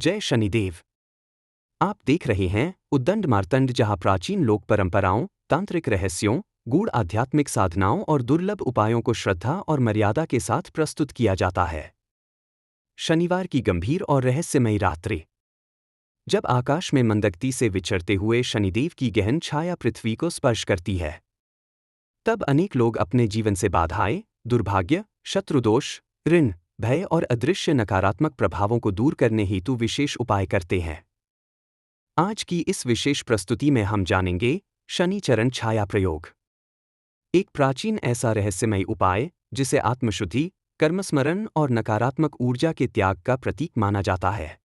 जय शनिदेव। आप देख रहे हैं उद्दंड मार्तंड, जहां प्राचीन लोक परंपराओं, तांत्रिक रहस्यों, गूढ़ आध्यात्मिक साधनाओं और दुर्लभ उपायों को श्रद्धा और मर्यादा के साथ प्रस्तुत किया जाता है। शनिवार की गंभीर और रहस्यमयी रात्रि। जब आकाश में मंदगति से विचरते हुए शनिदेव की गहन छाया पृथ्वी को स्पर्श करती है, तब अनेक लोग अपने जीवन से बाधाएं, दुर्भाग्य, शत्रुदोष, ऋण, भय और अदृश्य नकारात्मक प्रभावों को दूर करने हेतु विशेष उपाय करते हैं। आज की इस विशेष प्रस्तुति में हम जानेंगे शनि चरण छाया प्रयोग, एक प्राचीन ऐसा रहस्यमयी उपाय जिसे आत्मशुद्धि, कर्मस्मरण और नकारात्मक ऊर्जा के त्याग का प्रतीक माना जाता है।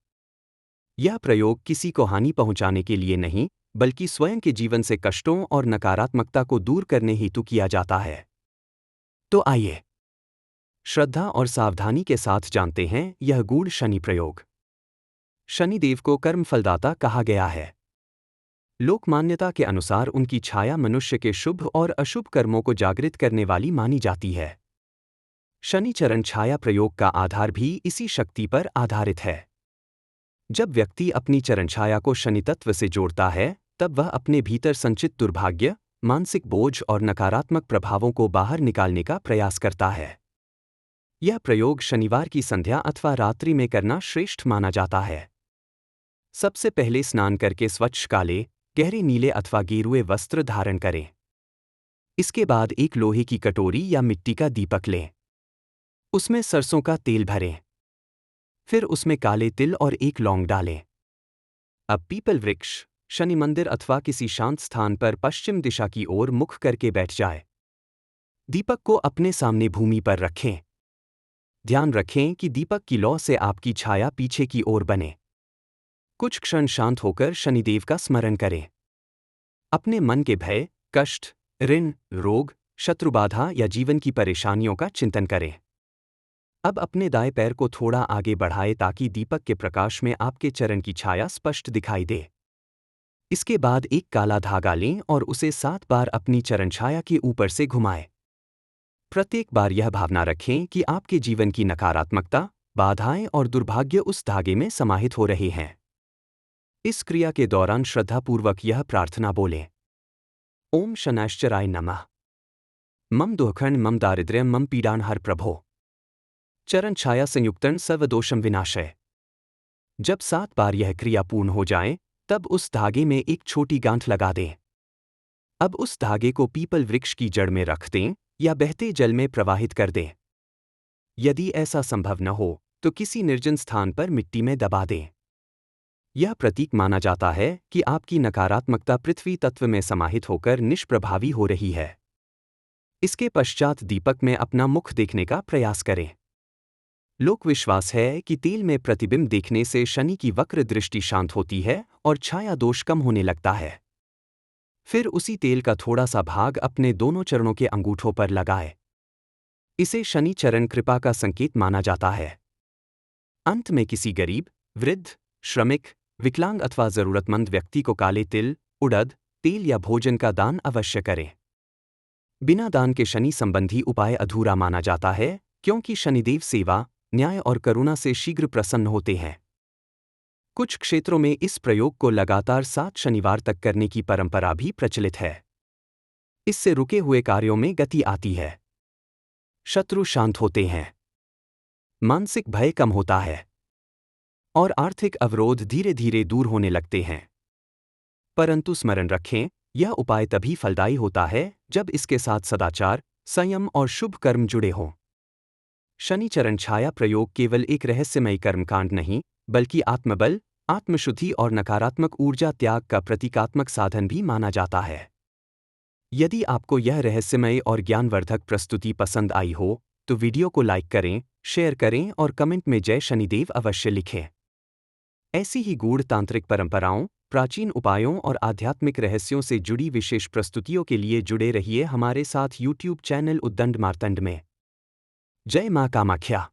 यह प्रयोग किसी को हानि पहुंचाने के लिए नहीं, बल्कि स्वयं के जीवन से कष्टों और नकारात्मकता को दूर करने हेतु किया जाता है। तो आइए श्रद्धा और सावधानी के साथ जानते हैं यह गूढ़ शनि प्रयोग। शनिदेव को कर्मफलदाता कहा गया है। लोक मान्यता के अनुसार उनकी छाया मनुष्य के शुभ और अशुभ कर्मों को जागृत करने वाली मानी जाती है। शनि चरण छाया प्रयोग का आधार भी इसी शक्ति पर आधारित है। जब व्यक्ति अपनी चरण छाया को शनि तत्व से जोड़ता है, तब वह अपने भीतर संचित दुर्भाग्य, मानसिक बोझ और नकारात्मक प्रभावों को बाहर निकालने का प्रयास करता है। यह प्रयोग शनिवार की संध्या अथवा रात्रि में करना श्रेष्ठ माना जाता है। सबसे पहले स्नान करके स्वच्छ काले, गहरे नीले अथवा गेरुए वस्त्र धारण करें। इसके बाद एक लोहे की कटोरी या मिट्टी का दीपक लें। उसमें सरसों का तेल भरें। फिर उसमें काले तिल और एक लौंग डालें। अब पीपल वृक्ष, शनि मंदिर अथवा किसी शांत स्थान पर पश्चिम दिशा की ओर मुख करके बैठ जाए। दीपक को अपने सामने भूमि पर रखें। ध्यान रखें कि दीपक की लौ से आपकी छाया पीछे की ओर बने। कुछ क्षण शांत होकर शनिदेव का स्मरण करें। अपने मन के भय, कष्ट, ऋण, रोग, शत्रुबाधा या जीवन की परेशानियों का चिंतन करें। अब अपने दाएं पैर को थोड़ा आगे बढ़ाएं ताकि दीपक के प्रकाश में आपके चरण की छाया स्पष्ट दिखाई दे। इसके बाद एक काला धागा लें और उसे 7 बार अपनी चरण छाया के ऊपर से घुमाएं। प्रत्येक बार यह भावना रखें कि आपके जीवन की नकारात्मकता, बाधाएं और दुर्भाग्य उस धागे में समाहित हो रहे हैं। इस क्रिया के दौरान श्रद्धापूर्वक यह प्रार्थना बोलें: ओम शनैश्चराय नमः। मम दुःखं मम दारिद्र्यं मम पीडान हर प्रभो। चरण छाया संयुक्तन सर्वदोषम विनाशय। जब 7 बार यह क्रिया पूर्ण हो जाए, तब उस धागे में एक छोटी गांठ लगा दें। अब उस धागे को पीपल वृक्ष की जड़ में रख दें या बहते जल में प्रवाहित कर दें। यदि ऐसा संभव न हो, तो किसी निर्जन स्थान पर मिट्टी में दबा दें। यह प्रतीक माना जाता है कि आपकी नकारात्मकता पृथ्वी तत्व में समाहित होकर निष्प्रभावी हो रही है। इसके पश्चात दीपक में अपना मुख देखने का प्रयास करें। लोक विश्वास है कि तेल में प्रतिबिंब देखने से शनि की वक्र दृष्टि शांत होती है और छाया दोष कम होने लगता है। फिर उसी तेल का थोड़ा सा भाग अपने दोनों चरणों के अंगूठों पर लगाएं। इसे शनि चरण कृपा का संकेत माना जाता है। अंत में किसी गरीब, वृद्ध, श्रमिक, विकलांग अथवा जरूरतमंद व्यक्ति को काले तिल, उड़द, तेल या भोजन का दान अवश्य करें। बिना दान के शनि संबंधी उपाय अधूरा माना जाता है, क्योंकि शनिदेव सेवा, न्याय और करुणा से शीघ्र प्रसन्न होते हैं। कुछ क्षेत्रों में इस प्रयोग को लगातार 7 शनिवार तक करने की परंपरा भी प्रचलित है। इससे रुके हुए कार्यों में गति आती है, शत्रु शांत होते हैं, मानसिक भय कम होता है और आर्थिक अवरोध धीरे धीरे दूर होने लगते हैं। परंतु स्मरण रखें, यह उपाय तभी फलदायी होता है जब इसके साथ सदाचार, संयम और शुभ कर्म जुड़े हों। शनि चरण छाया प्रयोग केवल एक रहस्यमयी कर्मकांड नहीं, बल्कि आत्मबल, आत्मशुद्धि और नकारात्मक ऊर्जा त्याग का प्रतीकात्मक साधन भी माना जाता है। यदि आपको यह रहस्यमय और ज्ञानवर्धक प्रस्तुति पसंद आई हो, तो वीडियो को लाइक करें, शेयर करें और कमेंट में जय शनिदेव अवश्य लिखें। ऐसी ही गूढ़ तांत्रिक परंपराओं, प्राचीन उपायों और आध्यात्मिक रहस्यों से जुड़ी विशेष प्रस्तुतियों के लिए जुड़े रहिए हमारे साथ YouTube चैनल उद्दंड मार्तंड में। जय मां कामाख्या।